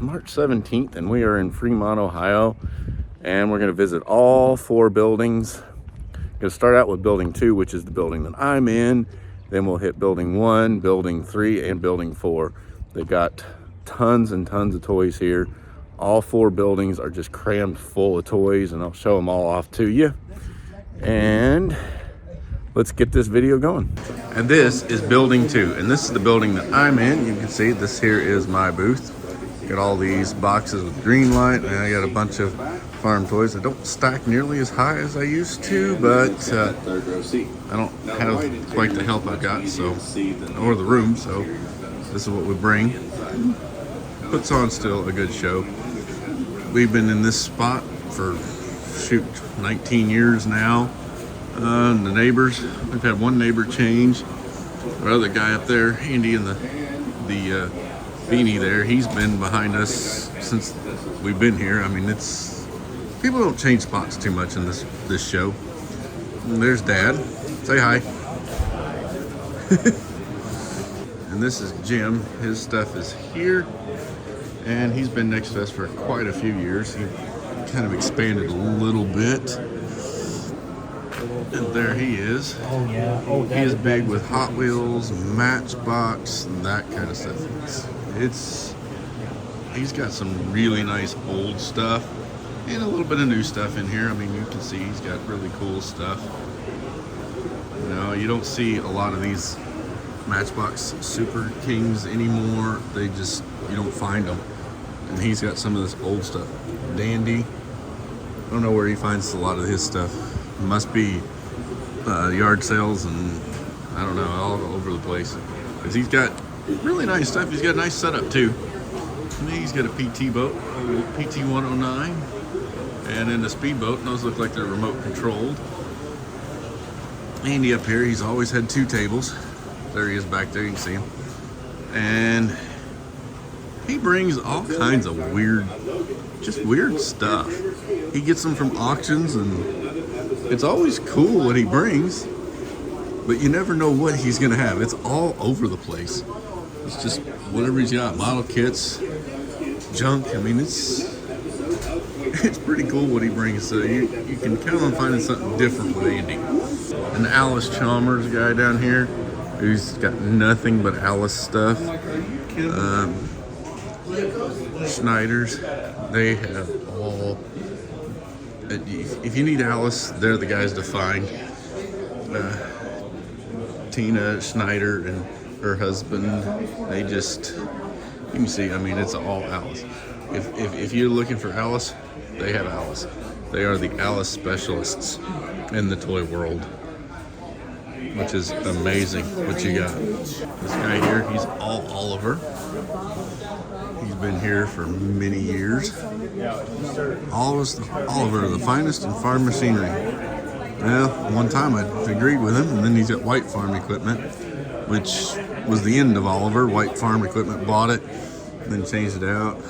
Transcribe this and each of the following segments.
March 17th, and we are in Fremont, Ohio, and we're going to visit all 4 buildings. Going to start out with building 2, which is the building that I'm in. Then we'll hit building 1, building 3, and building 4. They've got tons and tons of toys here. All 4 buildings are just crammed full of toys, and I'll show them all off to you. And let's get this video going. And this is building 2, and this is the building that I'm in. You can see this here is my booth. Got all these boxes with green light, and I got a bunch of farm toys. I don't stack nearly as high as I used to, but I don't have quite the help I got, so, or the room, so this is what we bring. Puts on still a good show. We've been in this spot for, 19 years now. The neighbors, we've had one neighbor change. Our other guy up there, Andy, in the beanie there, he's been behind us since we've been here. I mean, it's, people don't change spots too much in this show. And there's Dad. Say hi. And this is Jim. His stuff is here, and he's been next to us for quite a few years. He kind of expanded a little bit. And there he is. Oh yeah. Oh, he is big with Hot Wheels, Matchbox, and that kind of stuff. He's got some really nice old stuff and a little bit of new stuff in here. I mean, you can see he's got really cool stuff. You know, you don't see a lot of these Matchbox Super Kings anymore. They just, you don't find them. And he's got some of this old stuff. Dandy. I don't know where he finds a lot of his stuff. It must be yard sales and I don't know, all over the place. Because he's got really nice stuff. He's got a nice setup too. And he's got a PT boat, a PT 109, and then the speedboat. Those look like they're remote controlled. Andy up here, he's always had 2 tables. There he is back there, you can see him. And he brings all kinds of weird, just weird stuff. He gets them from auctions, and it's always cool what he brings, but you never know what he's gonna have. It's all over the place. It's just whatever he's got, model kits, junk. I mean, it's pretty cool what he brings. So you can count on finding something different with Andy. And the Alice Chalmers guy down here, who's got nothing but Alice stuff. Schneider's, they have all. If you need Alice, they're the guys to find. Tina Schneider and her husband, they just, you can see, I mean, it's all Alice. If you're looking for Alice, they have Alice. They are the Alice specialists in the toy world, which is amazing what you got. This guy here, he's all Oliver. He's been here for many years. Oliver, the finest in farm machinery. Well, one time I agreed with him, and then he's got White Farm Equipment, which was the end of Oliver. White Farm Equipment bought it, then changed it out.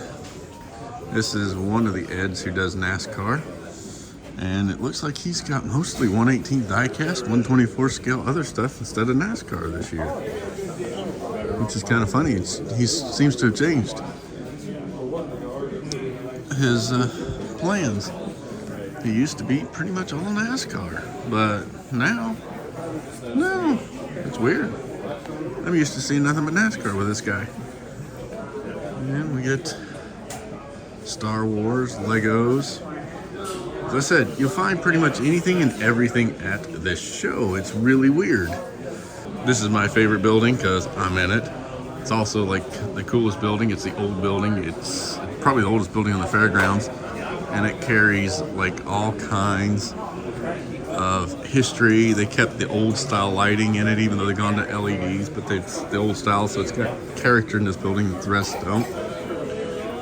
This is one of the Eds who does NASCAR, and it looks like he's got mostly 1/18 die-cast, 1/24 scale other stuff instead of NASCAR this year, which is kind of funny. He seems to have changed his plans. He used to be pretty much all NASCAR, but now, no, it's weird. I'm used to seeing nothing but NASCAR with this guy. And we get Star Wars, Legos. As I said, you'll find pretty much anything and everything at this show. It's really weird. This is my favorite building because I'm in it. It's also like the coolest building. It's the old building. It's probably the oldest building on the fairgrounds. And it carries like all kinds of history. They kept the old style lighting in it, even though they've gone to LEDs, but it's the old style, so it's got character in this building that the rest don't.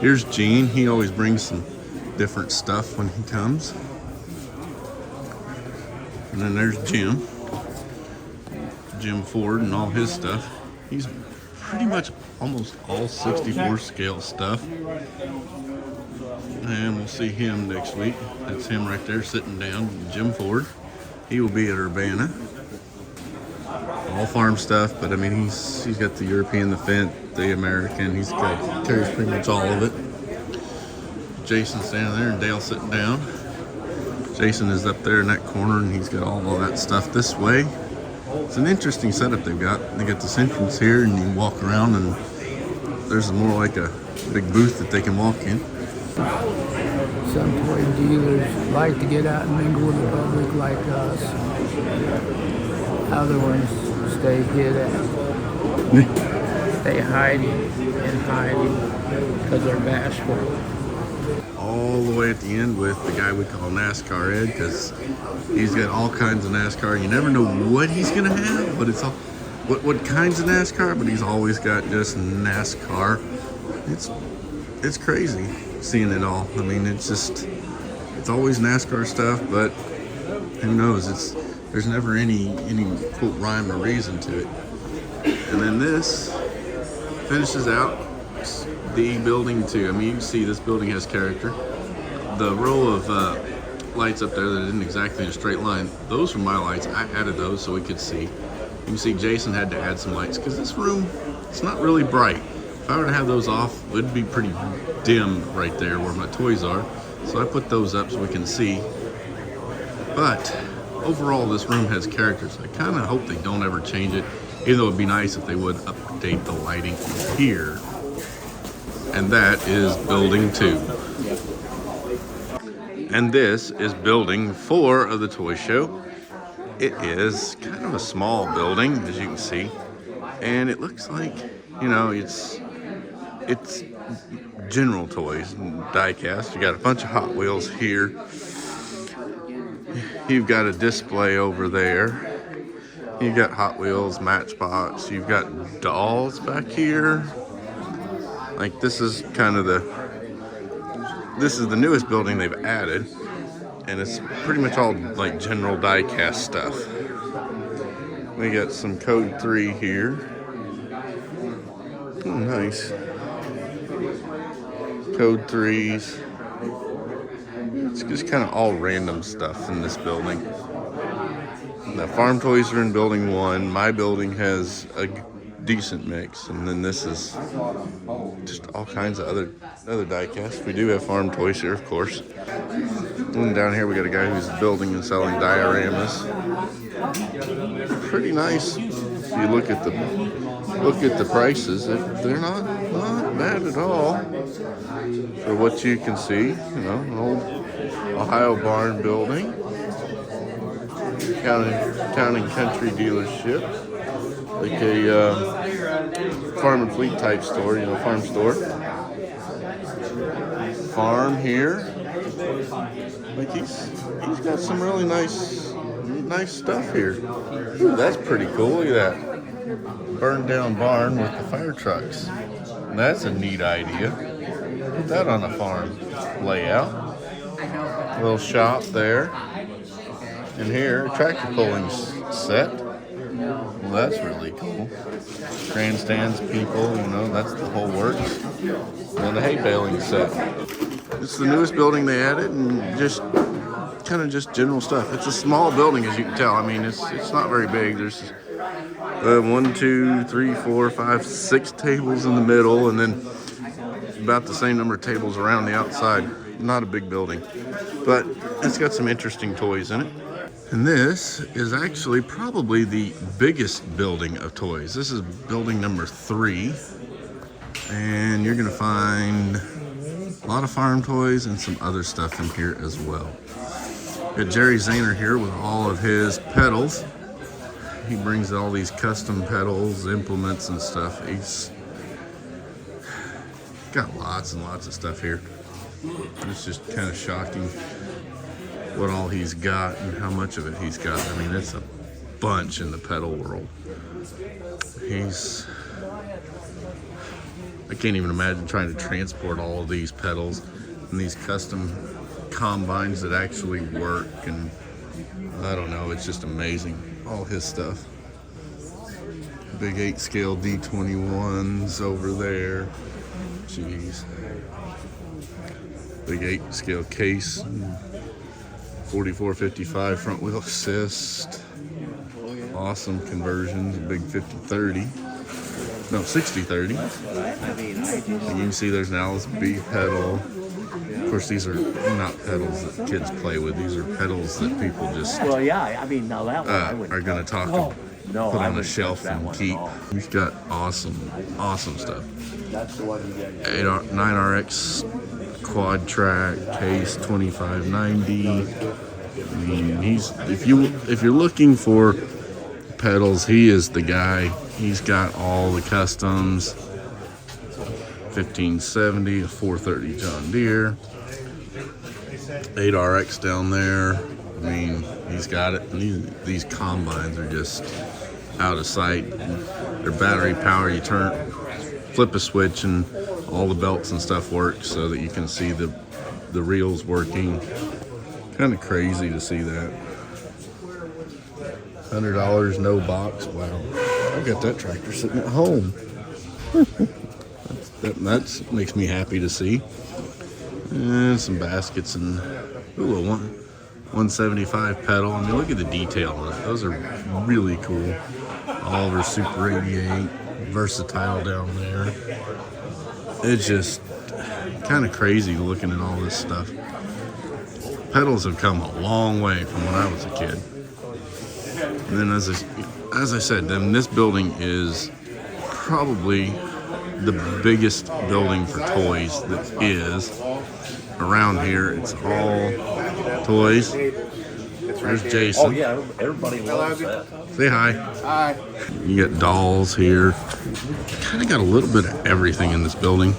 Here's Gene. He always brings some different stuff when he comes. And then there's Jim Ford and all his stuff. He's pretty much almost all 64 scale stuff. And we'll see him next week. That's him right there sitting down, Jim Ford. He will be at Urbana. All farm stuff, but I mean, he's got the European, the Fent, the American. Carries pretty much all of it. Jason standing there and Dale sitting down. Jason is up there in that corner and he's got all of that stuff this way. It's an interesting setup they've got. They got this entrance here and you can walk around and there's more like a big booth that they can walk in. Some toy dealers like to get out and mingle with the public like us. Other ones stay hidden. Stay hiding because they're bashful. All the way at the end with the guy we call NASCAR Ed, because he's got all kinds of NASCAR. You never know what he's gonna have, but it's all what kinds of NASCAR, but he's always got just NASCAR. It's crazy seeing it all. I mean, it's always NASCAR stuff, but who knows? There's never any quote rhyme or reason to it. And then this finishes out the building too. I mean, you can see this building has character. The row of lights up there that isn't exactly in a straight line, those were my lights. I added those so we could see. You can see Jason had to add some lights because this room, it's not really bright. If I were to have those off, it would be pretty dim right there where my toys are. So I put those up so we can see. But overall, this room has characters. I kind of hope they don't ever change it, even though it'd be nice if they would update the lighting here. And that is building 2. And this is building 4 of the toy show. It is kind of a small building, as you can see. And it looks like, you know, it's general toys and die-cast. You got a bunch of Hot Wheels here. You've got a display over there. You've got Hot Wheels, Matchbox. You've got dolls back here. Like this is the newest building they've added, and it's pretty much all like general die-cast stuff. We got some Code 3 here. Oh, nice. Code 3s. It's just kind of all random stuff in this building. The farm toys are in building 1. My building has a decent mix, and then this is just all kinds of other die-casts. We do have farm toys here, of course. And down here we got a guy who's building and selling dioramas. Pretty nice. If you look at the prices, they're not bad at all for what you can see. You know, an old Ohio barn building, town and country dealership, like a farm and fleet type store, you know, farm store. Farm here. Like he's got some really nice stuff here. Ooh, that's pretty cool. Look at that. Burned down barn with the fire trucks. That's a neat idea. Put that on a farm layout. A little shop there. And here, a tractor pulling set. Well, that's really cool. Grandstands, people, you know, that's the whole works. And the hay baling set. It's the newest building they added, and just general stuff. It's a small building, as you can tell. I mean, it's not very big. There's 1, 2, 3, 4, 5, 6 tables in the middle, and then about the same number of tables around the outside. Not a big building, but it's got some interesting toys in it. And this is actually probably the biggest building of toys. This is building number 3, and you're gonna find a lot of farm toys and some other stuff in here as well. Got Jerry Zahner here with all of his pedals. He brings all these custom pedals, implements, and stuff. He's got lots and lots of stuff here. It's just kind of shocking what all he's got and how much of it he's got. I mean, it's a bunch in the pedal world. I can't even imagine trying to transport all of these pedals and these custom combines that actually work, and I don't know, it's just amazing. All his stuff. Big 8 scale D21s over there. Jeez. Big 8 scale case. 4455 front wheel assist. Awesome conversions. Big 5030. No, 6030. And you can see there's an Alice B pedal. Of course, these are not pedals that kids play with. These are pedals that people just Well, yeah, I mean, now that one I are going to talk to, no, put I on a wouldn't shelf touch that and one at keep. all. He's got awesome stuff. That's the one you get. 9RX quad track case 2590. I mean, if you're looking for pedals, he is the guy. He's got all the customs. 1570, a 430 John Deere, 8RX down there. I mean, he's got it. And these combines are just out of sight. They're battery power. You flip a switch, and all the belts and stuff work so that you can see the reels working. Kind of crazy to see that. $100, no box. Wow, I got that tractor sitting at home. That makes me happy to see. And some baskets and ooh, a 175 pedal. I mean, look at the detail on it. Those are really cool. Oliver Super 88, versatile down there. It's just kind of crazy looking at all this stuff. Pedals have come a long way from when I was a kid. And then as I said, then this building is probably the biggest building for toys that is around here. It's all toys. There's Jason. Oh yeah, everybody loves that. Say hi. Hi. You got dolls here. Kind of got a little bit of everything in this building.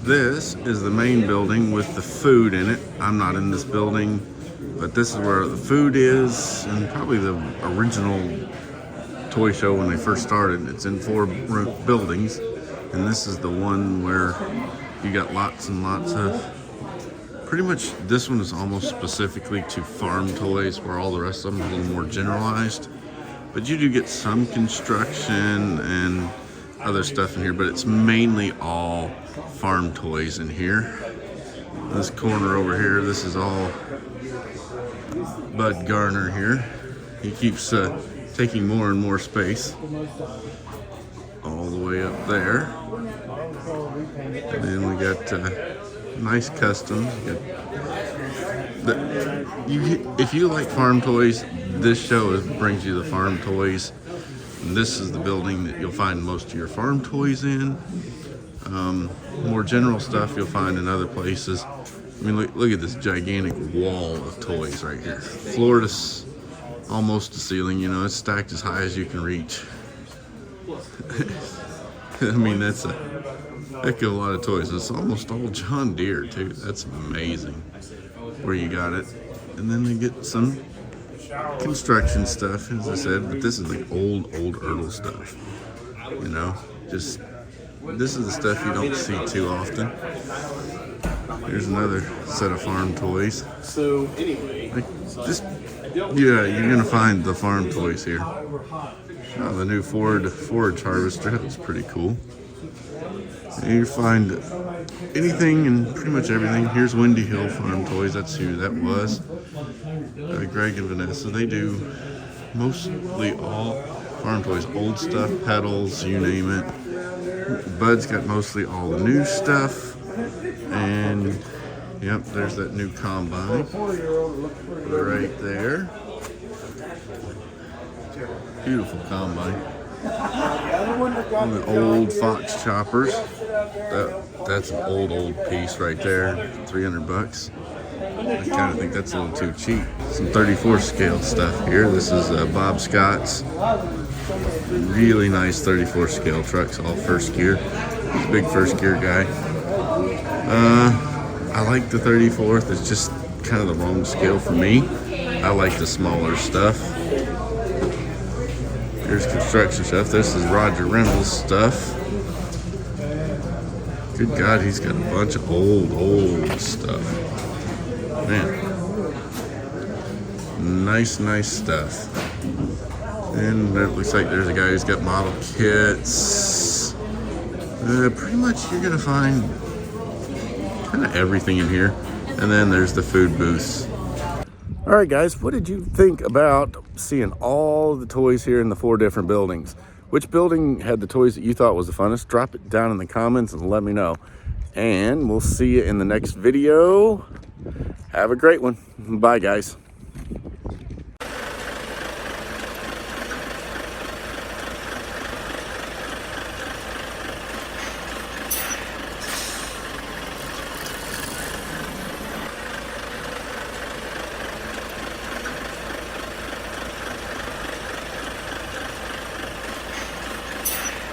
This is the main building with the food in it. I'm not in this building, but this is where the food is, and probably the original toy show when they first started. It's in 4 buildings, and this is the one where you got lots and lots of, pretty much this one is almost specifically to farm toys, where all the rest of them are a little more generalized, but you do get some construction and other stuff in here, but it's mainly all farm toys in here. This corner over here, this is all Bud Garner here. He keeps taking more and more space all the way up there. And then we got nice customs. If you like farm toys, this show brings you the farm toys. And this is the building that you'll find most of your farm toys in. More general stuff you'll find in other places. I mean, look at this gigantic wall of toys right here. Floor to almost to ceiling, you know, it's stacked as high as you can reach. I mean, that's a heck of a lot of toys. It's almost all John Deere too. That's amazing where you got it. And then they get some construction stuff, as I said, but this is like old Ertl stuff. You know, just this is the stuff you don't see too often. Here's another set of farm toys. So anyway, yeah, you're gonna find the farm toys here. Oh, the new Ford forage harvester, that's pretty cool. And you find anything and pretty much everything. Here's Windy Hill Farm Toys, that's who that was. Greg and Vanessa, they do mostly all farm toys, old stuff, pedals, you name it. Bud's got mostly all the new stuff. And yep, there's that new combine right there. Beautiful combine. And the old Fox choppers. That's an old piece right there. 300 bucks. I kind of think that's a little too cheap. Some 34 scale stuff here. This is Bob Scott's. Really nice 34 scale trucks, all first gear. He's a big first gear guy. I like the 34th. It's just kind of the wrong scale for me. I like the smaller stuff. Here's construction stuff. This is Roger Reynolds stuff. Good God, he's got a bunch of old stuff. Man. Nice stuff. And it looks like there's a guy who's got model kits. Pretty much you're gonna find kind of everything in here. And then there's the food booths. All right, guys, what did you think about seeing all the toys here in the 4 different buildings? Which building had the toys that you thought was the funnest? Drop it down in the comments and let me know. And we'll see you in the next video. Have a great one. Bye, guys.